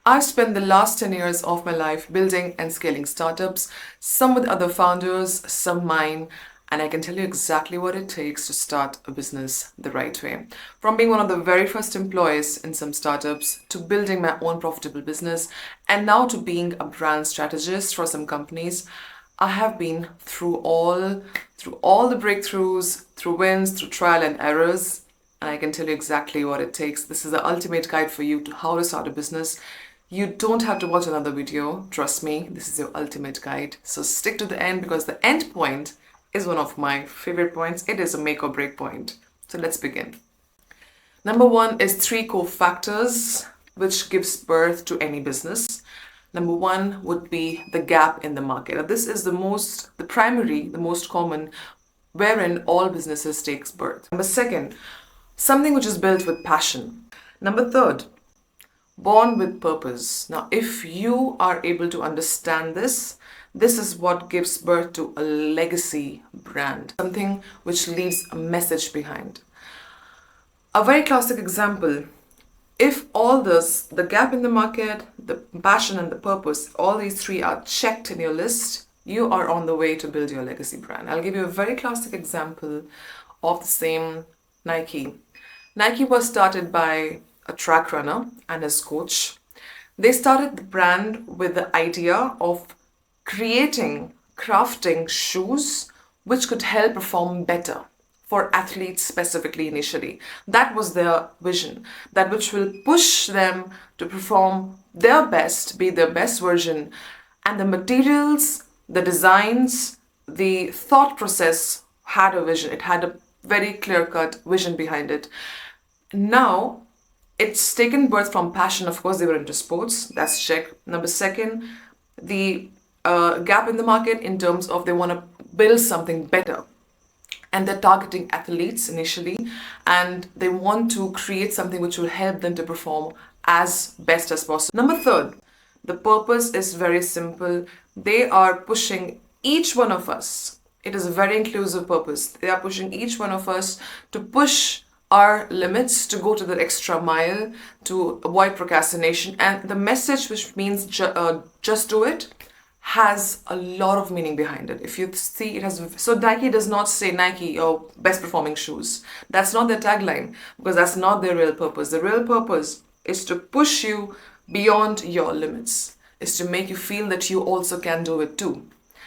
I've spent the last 10 years of my life building and scaling startups, some with other founders, some mine, and I can tell you exactly what it takes to start a business the right way. From being one of the very first employees in some startups to building my own profitable business and now to being a brand strategist for some companies, I have been through all the breakthroughs, through wins, through trial and errors, and I can tell you exactly what it takes. This is the ultimate guide for you to how to start a business. You don't have to watch another video. Trust me, this is your ultimate guide. So stick to the end because the end point is one of my favorite points. It is a make or break point. So let's begin. Number one is three core factors which gives birth to any business. Number one would be the gap in the market. Now, this is the most common, wherein all businesses takes birth. Number second, something which is built with passion. Number third, born with purpose. Now, if you are able to understand this is what gives birth to a legacy brand, something which leaves a message behind. A very classic example, if all this, the gap in the market, the passion and the purpose, all these three are checked in your list, you are on the way to build your legacy brand. I'll give you a very classic example of the same Nike. Nike was started by a track runner and his coach. They started the brand with the idea of crafting shoes which could help perform better for athletes specifically initially. That was their vision, that which will push them to perform their best, be their best version. And the materials, the designs, the thought process had a vision. It had a very clear-cut vision behind it. Now, it's taken birth from passion. Of course, they were into sports. That's check. Number second, the gap in the market in terms of they want to build something better. And they're targeting athletes initially, and they want to create something which will help them to perform as best as possible. Number third, the purpose is very simple. They are pushing each one of us. It is a very inclusive purpose. They are pushing each one of us to push our limits, to go to the extra mile, to avoid procrastination. And the message, which means just do it, has a lot of meaning behind it. If you see, it has. So Nike does not say Nike or best performing shoes. That's not their tagline, because that's not their real purpose. The real purpose is to push you beyond your limits, is to make you feel that you also can do it too.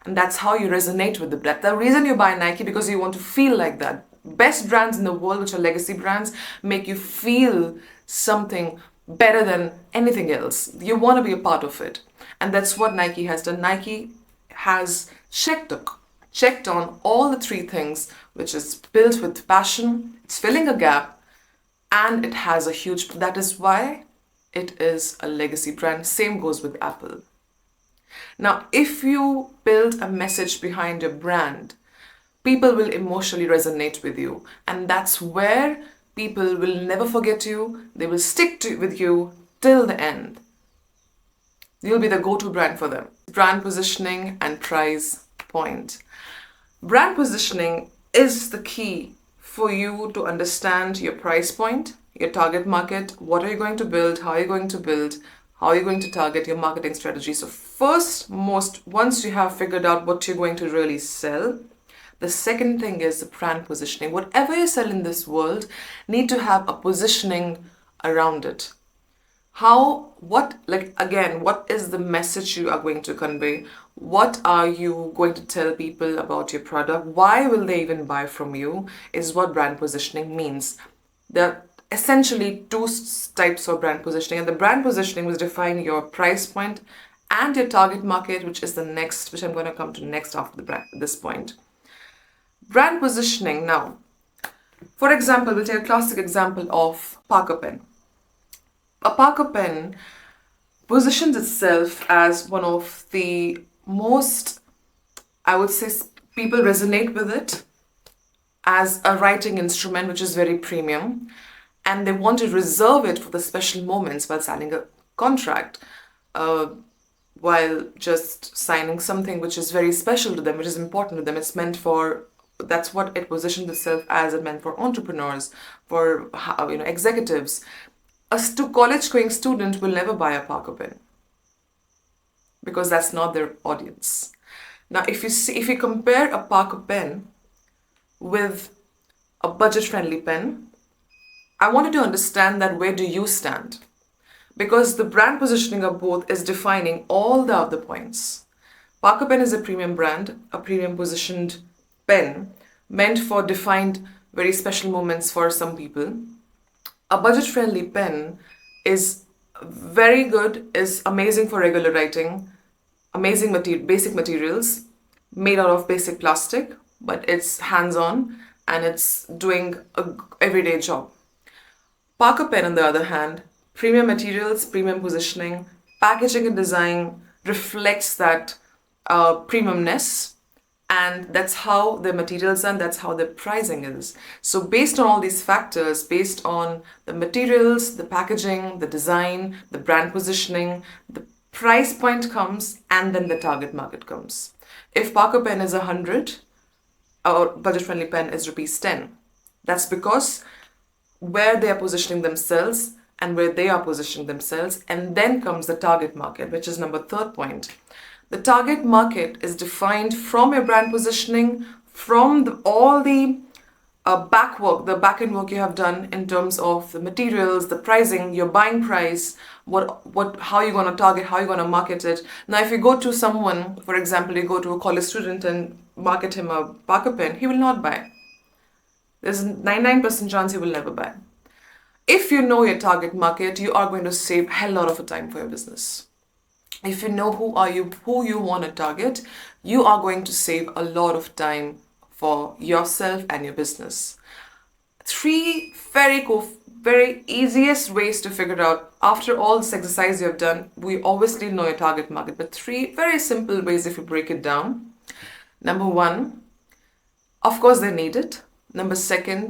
And that's how you resonate with the brand. The reason you buy Nike, because you want to feel like that. Best brands in the world, which are legacy brands, make you feel something better than anything else. You want to be a part of it. And that's what Nike has done. Nike has checked on all the three things, which is built with passion, it's filling a gap, and it has a huge, that is why it is a legacy brand. Same goes with Apple. Now, if you build a message behind your brand, people will emotionally resonate with you. And that's where people will never forget you. They will stick with you till the end. You'll be the go-to brand for them. Brand positioning and price point. Brand positioning is the key for you to understand your price point, your target market, what are you going to build, how are you going to build, how are you going to target your marketing strategy. So once you have figured out what you're going to really sell, the second thing is the brand positioning. Whatever you sell in this world, need to have a positioning around it. What is the message you are going to convey? What are you going to tell people about your product? Why will they even buy from you? Is what brand positioning means. There are essentially two types of brand positioning, and the brand positioning will define your price point and your target market, which is the next, which I'm going to come to next after this point. Brand positioning now. For example, we'll take a classic example of Parker Pen. A Parker pen positions itself as one of the most, I would say, people resonate with it as a writing instrument, which is very premium, and they want to reserve it for the special moments while signing a contract, while just signing something which is very special to them, which is important to them. It's meant for that's what it positions itself as. It meant for entrepreneurs, for executives. college going student will never buy a Parker pen because that's not their audience. Now, if you compare a Parker pen with a budget-friendly pen, I wanted to understand that where do you stand? Because the brand positioning of both is defining all the other points. Parker pen is a premium brand, a premium positioned pen meant for defined very special moments for some people. A budget-friendly pen is very good, is amazing for regular writing, amazing basic materials, made out of basic plastic, but it's hands-on and it's doing a everyday job. Parker pen, on the other hand, premium materials, premium positioning, packaging and design reflects that premiumness, and that's how the materials are, and that's how the pricing is. So based on all these factors, based on the materials, the packaging, the design, the brand positioning, the price point comes, and then the target market comes. If Parker pen is 100, our budget-friendly pen is ₹10. That's because where they are positioning themselves and where they are positioning themselves, and then comes the target market, which is number third point. The target market is defined from your brand positioning, from all the the back-end work you have done in terms of the materials, the pricing, your buying price, how you're going to target, how you're going to market it. Now, if you go to someone, for example, you go to a college student and market him a Parker pen, he will not buy. There's a 99% chance he will never buy. If you know your target market, you are going to save a hell lot of time for your business. If you know who you want to target, you are going to save a lot of time for yourself and your business. 3 very easiest ways to figure out after all this exercise you have done. We obviously know your target market, but 3 very simple ways if you break it down. Number 1, of course they need it. Number 2,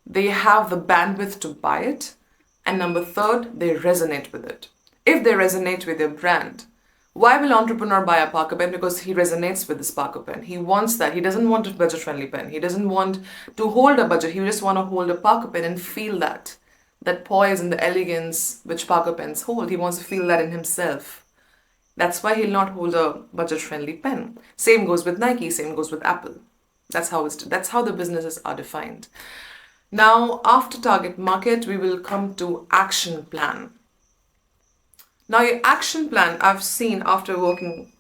they have the bandwidth to buy it. And number 3, they resonate with it. If they resonate with your brand, why will entrepreneur buy a Parker pen? Because he resonates with this Parker pen. He wants that. He doesn't want a budget-friendly pen. He doesn't want to hold a budget. He just want to hold a Parker pen and feel that poise and the elegance which Parker pens hold. He wants to feel that in himself. That's why he'll not hold a budget-friendly pen. Same goes with Nike. Same goes with Apple. That's how the businesses are defined. Now, after target market, we will come to action plan. Now, your action plan, I've seen after working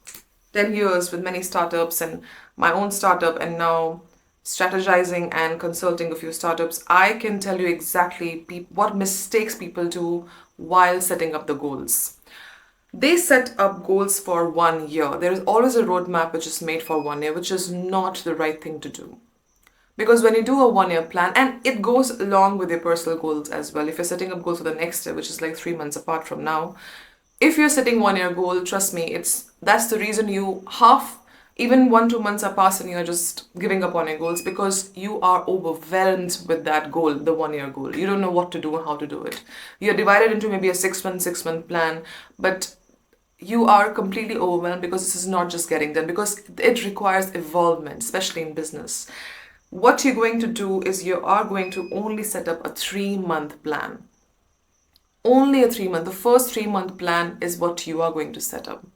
10 years with many startups and my own startup, and now strategizing and consulting a few startups, I can tell you exactly what mistakes people do while setting up the goals. They set up goals for 1 year. There is always a roadmap which is made for 1 year, which is not the right thing to do. Because when you do a 1 year plan, and it goes along with your personal goals as well. If you're setting up goals for the next year, which is like 3 months apart from now, if you're setting 1 year goal, trust me, that's the reason even 1-2 months are passed and you're just giving up on your goals, because you are overwhelmed with that goal, the 1 year goal. You don't know what to do and how to do it. You're divided into maybe a 6-month plan, but you are completely overwhelmed because this is not just getting done, because it requires involvement, especially in business. What you're going to do is you are going to only set up a 3-month plan. Only a 3-month. The first 3-month plan is what you are going to set up.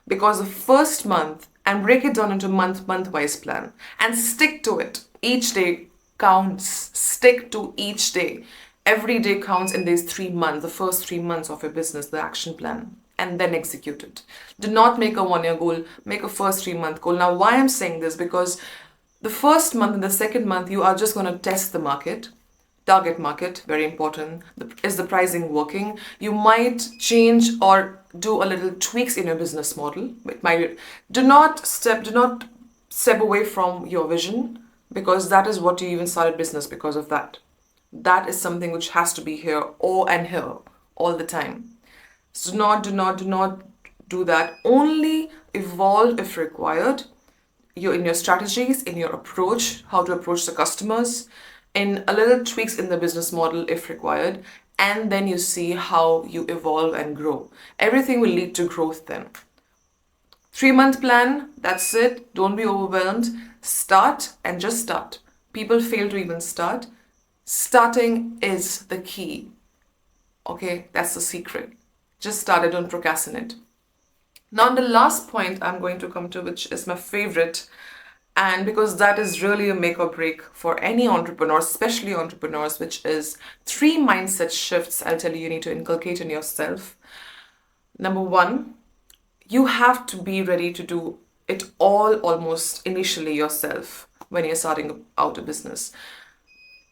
Because the first month, and break it down into month-wise plan, and stick to it. Each day counts. Stick to each day. Every day counts in these 3 months, the first 3 months of your business, the action plan, and then execute it. Do not make a 1 year goal, make a first 3-month goal. Now, why I'm saying this? Because the first month and the second month, you are just going to test the market. Target market, very important. Is the pricing working? You might change or do a little tweaks in your business model. Do not step away from your vision, because that is what you even started business because of that. That is something which has to be here all the time. So do not do that. Only evolve if required. In your strategies, in your approach, how to approach the customers, in a little tweaks in the business model if required, and then you see how you evolve and grow. Everything will lead to growth then. 3-month plan, that's it. Don't be overwhelmed. Start and just start. People fail to even start. Starting is the key. Okay, that's the secret. Just start it, don't procrastinate. Now, the last point I'm going to come to, which is my favorite, and because that is really a make or break for any entrepreneur, especially entrepreneurs, which is 3 mindset shifts I'll tell you need to inculcate in yourself. Number one, you have to be ready to do it all almost initially yourself when you're starting out a business.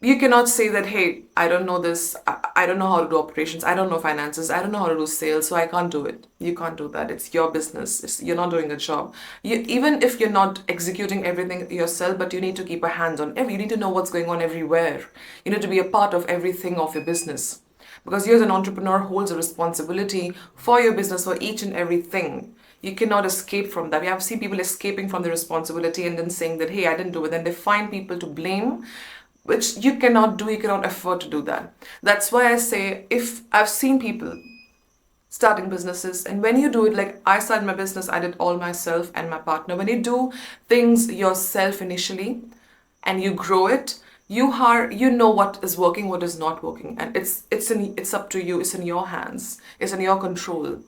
You cannot say that, hey, I don't know this, I don't know how to do operations, I don't know finances, I don't know how to do sales, so I can't do it. You can't do that. It's your business. You're not doing a job. Even if you're not executing everything yourself, but you need to keep a hand on you need to know what's going on everywhere. You need to be a part of everything of your business. Because you as an entrepreneur holds a responsibility for your business, for each and everything. You cannot escape from that. We have seen people escaping from the responsibility and then saying that, hey, I didn't do it. Then they find people to blame, which you cannot do. You cannot afford to do that. That's why I say, if I've seen people starting businesses, and when you do it, like I started my business, I did all myself and my partner. When you do things yourself initially and you grow it, you know what is working, what is not working, and it's up to you. It's in your hands. It's in your control.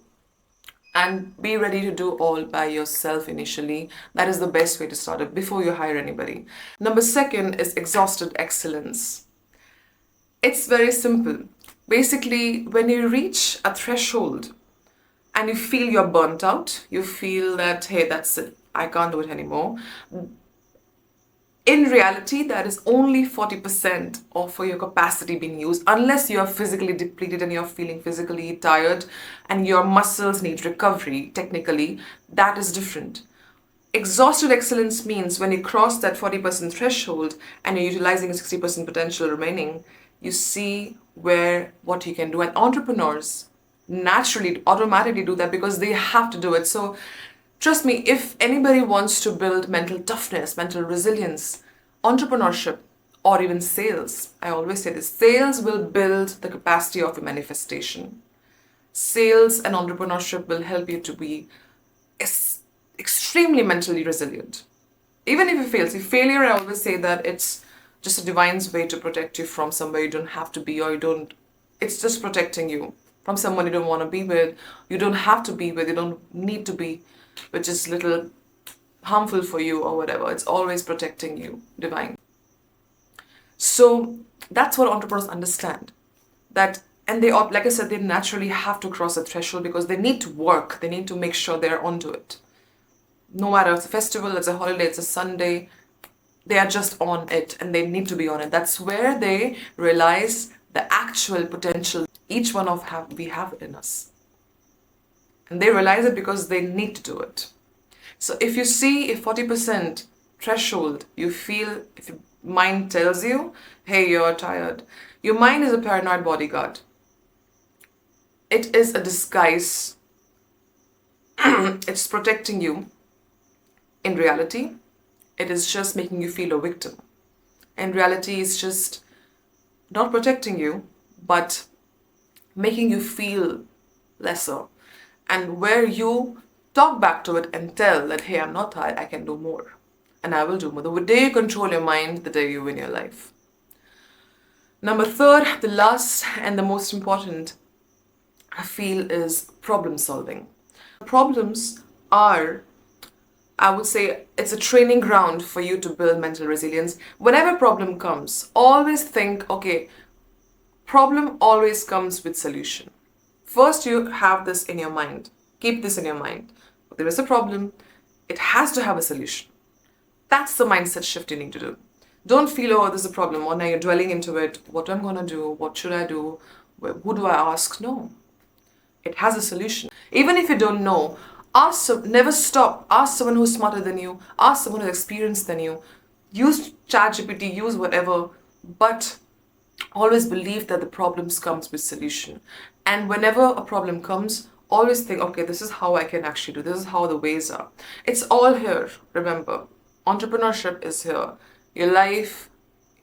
And be ready to do all by yourself initially. That is the best way to start it before you hire anybody. Number second is exhausted excellence. It's very simple. Basically, when you reach a threshold and you feel you're burnt out, you feel that, hey, that's it, I can't do it anymore. In reality, that is only 40% of your capacity being used, unless you are physically depleted and you're feeling physically tired and your muscles need recovery. Technically, that is different. Exhausted excellence means when you cross that 40% threshold and you're utilizing 60% potential remaining, you see what you can do. And entrepreneurs naturally, automatically do that because they have to do it. So trust me, if anybody wants to build mental toughness, mental resilience, entrepreneurship, or even sales, I always say this, sales will build the capacity of your manifestation. Sales and entrepreneurship will help you to be extremely mentally resilient. Even if you fail, see, failure, I always say that it's just a divine's way to protect you from somewhere you don't have to be, or it's just protecting you from someone you don't want to be with, you don't have to be with, you don't need to be, which is little harmful for you or whatever. It's always protecting you, divine. So that's what entrepreneurs understand. That, and they, like I said, they naturally have to cross a threshold because they need to work. They need to make sure they're onto it. No matter it's a festival, it's a holiday, it's a Sunday, they are just on it and they need to be on it. That's where they realize the actual potential each one of we have in us. And they realize it because they need to do it. So if you see a 40% threshold, you feel, if your mind tells you, hey, you're tired, your mind is a paranoid bodyguard. It is a disguise. It's protecting you. In reality, it is just making you feel a victim. In reality, it's just not protecting you, but making you feel lesser. And where you talk back to it and tell that, hey, I'm not tired, I can do more. And I will do more. The day you control your mind, the day you win your life. Number third, the last and the most important, I feel, is problem solving. Problems are, I would say, it's a training ground for you to build mental resilience. Whenever problem comes, always think, okay, problem always comes with solution. First, you have this in your mind. Keep this in your mind. There is a problem. It has to have a solution. That's the mindset shift you need to do. Don't feel, oh, there's a problem, or now you're dwelling into it. What am I going to do? What should I do? Who do I ask? No. It has a solution. Even if you don't know, never stop. Ask someone who's smarter than you. Ask someone who's experienced than you. Use ChatGPT, use whatever. But always believe that the problems comes with solution. And whenever a problem comes, always think, okay, this is how I can actually do. This is how the ways are. It's all here. Remember, entrepreneurship is here. Your life,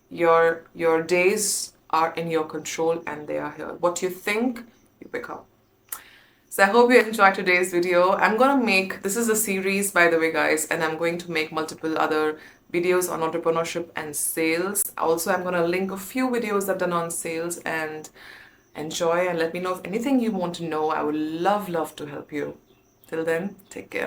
your days are in your control and they are here. What you think, you become. So I hope you enjoyed today's video. This is a series, by the way, guys, and I'm going to make multiple other videos on entrepreneurship and sales. Also, I'm going to link a few videos I've done on sales and Enjoy and let me know if anything you want to know. I would love to help you. Till then, take care.